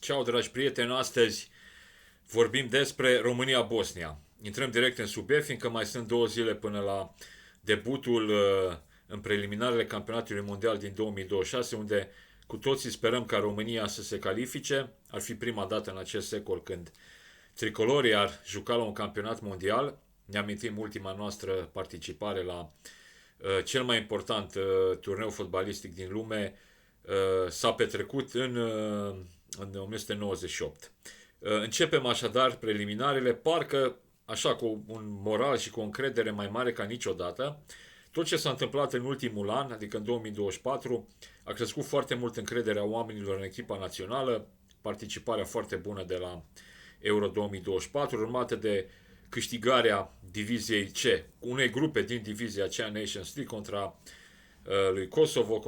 Ciao, dragi prieteni, astăzi vorbim despre România-Bosnia. Intrăm direct în subiect, fiindcă mai sunt 2 zile până la debutul în preliminarele campionatului mondial din 2026, unde cu toții sperăm ca România să se califice. Ar fi prima dată în acest secol când tricolorii ar juca la un campionat mondial. Ne amintim ultima noastră participare la cel mai important turneu fotbalistic din lume, s-a petrecut în 1998. Începem așadar preliminarele, parcă așa cu un moral și cu o încredere mai mare ca niciodată. Tot ce s-a întâmplat în ultimul an, adică în 2024, a crescut foarte mult încrederea oamenilor în echipa națională, participarea foarte bună de la Euro 2024, urmată de câștigarea diviziei C, unei grupe din divizia C a Nations League contra lui Kosovo,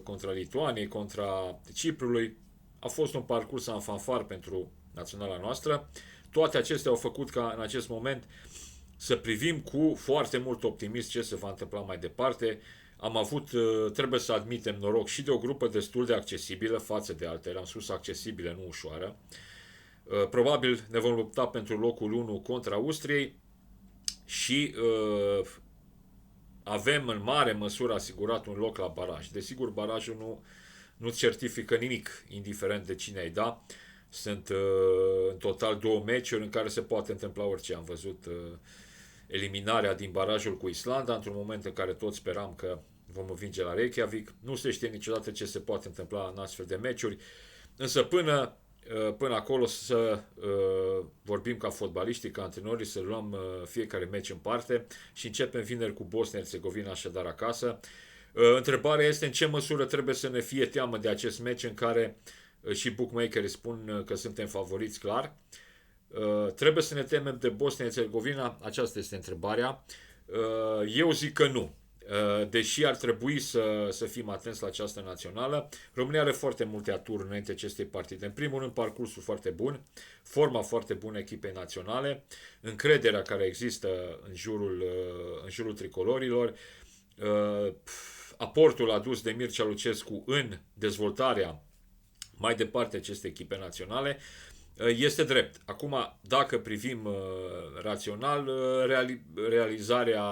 contra Lituaniei, contra Ciprului. A fost un parcurs în fanfar pentru naționala noastră. Toate acestea au făcut ca în acest moment să privim cu foarte mult optimism ce se va întâmpla mai departe. Am avut, trebuie să admitem, noroc și de o grupă destul de accesibilă față de altele. Am spus accesibilă, nu ușoară. Probabil ne vom lupta pentru locul 1 contra Austriei și avem în mare măsură asigurat un loc la baraj. Desigur, barajul nu certifică nimic, indiferent de cine ai da. Sunt în total 2 meciuri în care se poate întâmpla orice. Am văzut eliminarea din barajul cu Islanda, într-un moment în care toți speram că vom învinge la Reykjavik. Nu se știe niciodată ce se poate întâmpla în astfel de meciuri, însă până acolo să vorbim ca fotbaliștii, ca antrenorii, să luăm fiecare meci în parte și începem vineri cu Bosnia-Herzegovina, așadar acasă. Întrebarea este în ce măsură trebuie să ne fie teamă de acest meci în care și bookmakerii spun că suntem favoriți clar. Trebuie să ne temem de Bosnia-Herzegovina? Aceasta este întrebarea. Eu zic că nu. Deși ar trebui să fim atenți la această națională. România are foarte multe aturi înainte acestei partide. În primul rând, parcursul foarte bun, forma foarte bună echipei naționale, încrederea care există în jurul tricolorilor, aportul adus de Mircea Lucescu în dezvoltarea mai departe acestei echipe naționale este drept. Acum, dacă privim rațional, realizarea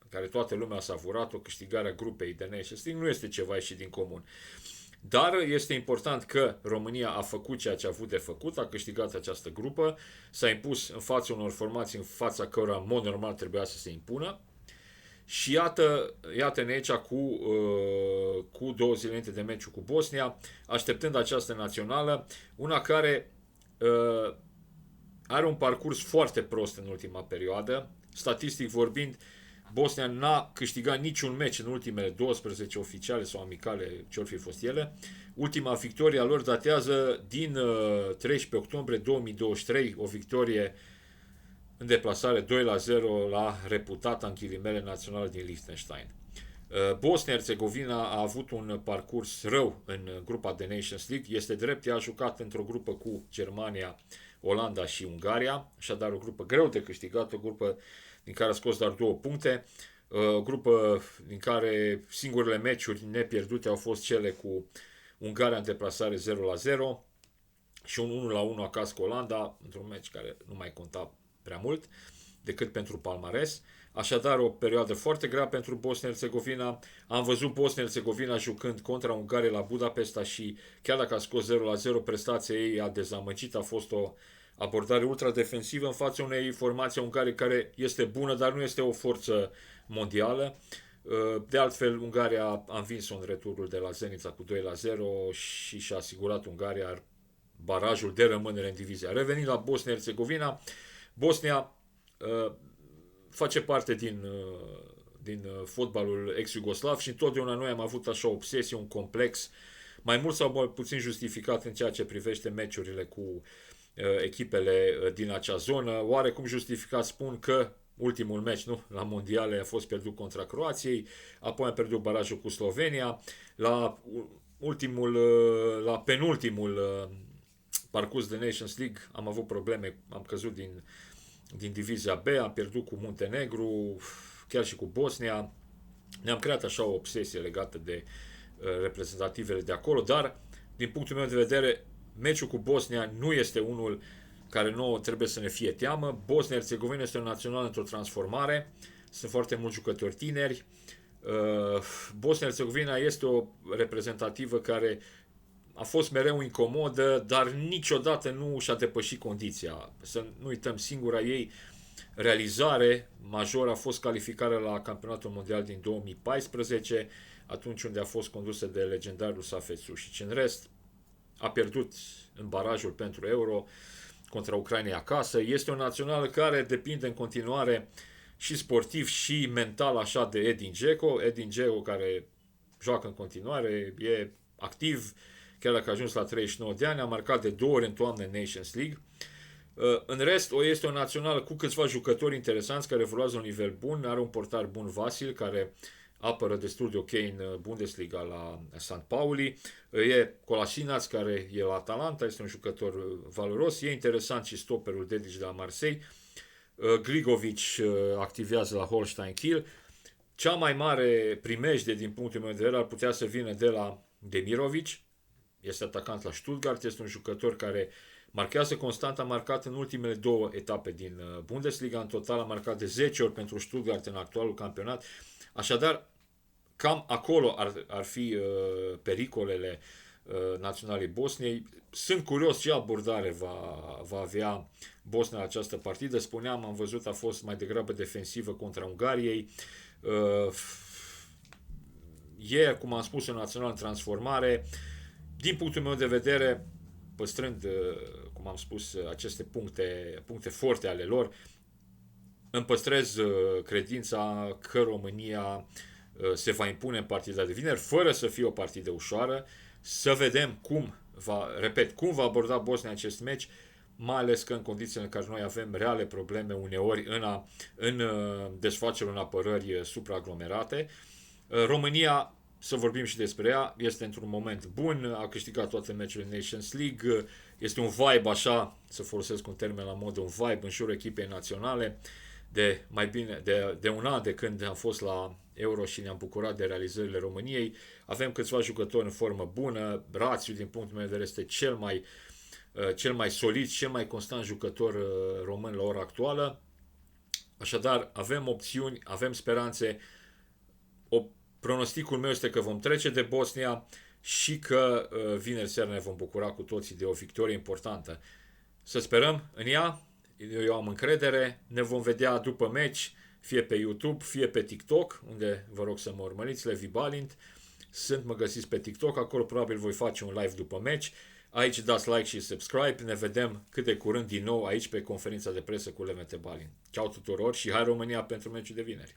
care toată lumea a savurat-o, câștigarea grupei de Nations League, nu este ceva ieșit din comun. Dar este important că România a făcut ceea ce a avut de făcut, a câștigat această grupă, s-a impus în fața unor formații în fața cărora în mod normal trebuia să se impună. Și iată-ne aici cu 2 zile înainte de meciul cu Bosnia, așteptând această națională, una care are un parcurs foarte prost în ultima perioadă. Statistic vorbind, Bosnia n-a câștigat niciun meci în ultimele 12 oficiale sau amicale, ce-or fi fost ele. Ultima victorie a lor datează din 13 octombrie 2023, o victorie în deplasare 2-0 la reputata în ghilimele națională din Liechtenstein. Bosnia-Herzegovina a avut un parcurs rău în grupa de Nations League. Este drept, ea a jucat într-o grupă cu Germania, Olanda și Ungaria, așadar o grupă greu de câștigat, o grupă din care a scos doar 2 puncte, o grupă din care singurele meciuri nepierdute au fost cele cu Ungaria în deplasare 0-0 și un 1-1 acasă cu Olanda, într-un meci care nu mai conta prea mult decât pentru palmares. Așadar, o perioadă foarte grea pentru Bosnia-Herzegovina. Am văzut Bosnia-Herzegovina jucând contra Ungaria la Budapesta și chiar dacă a scos 0-0, prestația ei a dezamăgit, a fost o abordare ultra-defensivă în fața unei formații Ungariei care este bună, dar nu este o forță mondială. De altfel, Ungaria a învins-o în returul de la Zenica cu 2-0 și și-a asigurat Ungaria barajul de rămânere în divizia. Revenind la Bosnia-Herzegovina, Bosnia face parte din fotbalul ex-iugoslav și întotdeauna noi am avut așa o obsesie, un complex, mai mult sau mai puțin justificat în ceea ce privește meciurile cu echipele din acea zonă. Oarecum justificat spun că ultimul meci la mondiale a fost pierdut contra Croației, apoi am pierdut barajul cu Slovenia, la penultimul parcurs de Nations League am avut probleme, am căzut din divizia B, am pierdut cu Muntenegru, chiar și cu Bosnia. Ne-am creat așa o obsesie legată de reprezentativele de acolo, dar din punctul meu de vedere, meciul cu Bosnia nu este unul care nouă trebuie să ne fie teamă. Bosnia-Herzegovina este o națională într-o transformare, sunt foarte mulți jucători tineri. Bosnia-Herzegovina este o reprezentativă care a fost mereu incomodă, dar niciodată nu și-a depășit condiția. Să nu uităm, singura ei realizare majoră a fost calificarea la Campionatul Mondial din 2014, atunci unde a fost condusă de legendarul Safet Sušić. În rest, a pierdut în barajul pentru Euro contra Ucrainei acasă. Este o națională care depinde în continuare și sportiv și mental așa de Edin Dzeko. Edin Dzeko care joacă în continuare, e activ, chiar dacă a ajuns la 39 de ani, a marcat de 2 ori în toamnă în Nations League. În rest, este o națională cu câțiva jucători interesanți care evoluează la un nivel bun. Are un portar bun, Vasil, care apără destul de ok în Bundesliga la St. Pauli. E Kolasinac, care e la Atalanta, este un jucător valoros. E interesant și stoperul Dedić de la Marseille. Grigovic activează la Holstein Kiel. Cea mai mare primejdie din punctul meu de vedere ar putea să vină de la Demirovic. Este atacant la Stuttgart, este un jucător care marchează constant, a marcat în ultimele 2 etape din Bundesliga, în total a marcat de 10 ori pentru Stuttgart în actualul campionat. Așadar, cam acolo ar fi pericolele naționalei Bosniei. Sunt curios ce abordare va avea Bosnia la această partidă. Spuneam, am văzut, a fost mai degrabă defensivă contra Ungariei. E, cum am spus, o națională în transformare. Din punctul meu de vedere, păstrând, cum am spus, aceste puncte forte ale lor, îmi păstrez credința că România se va impune în partida de vineri, fără să fie o partidă ușoară. Să vedem cum va aborda Bosnia acest meci, mai ales că în condițiile în care noi avem reale probleme uneori în desfacerea în apărări supraaglomerate. România, să vorbim și despre ea, este într-un moment bun, a câștigat toate meciurile Nations League, este un vibe așa, să folosesc un termen la modă, un vibe în jurul echipei naționale, de mai bine de un an de când am fost la Euro și ne-am bucurat de realizările României. Avem câțiva jucători în formă bună, Rațiu din punctul meu de vedere este cel mai solid, cel mai constant jucător român la ora actuală. Așadar, avem opțiuni, avem speranțe. Pronosticul meu este că vom trece de Bosnia și că vineri seara ne vom bucura cu toții de o victorie importantă. Să sperăm în ea, eu am încredere, ne vom vedea după meci, fie pe YouTube, fie pe TikTok, unde vă rog să mă urmăriți, Levi Balint. Mă găsiți pe TikTok, acolo probabil voi face un live după meci. Aici dați like și subscribe, ne vedem cât de curând din nou aici pe conferința de presă cu Levente Balint. Ciao tuturor și hai România pentru meciul de vineri!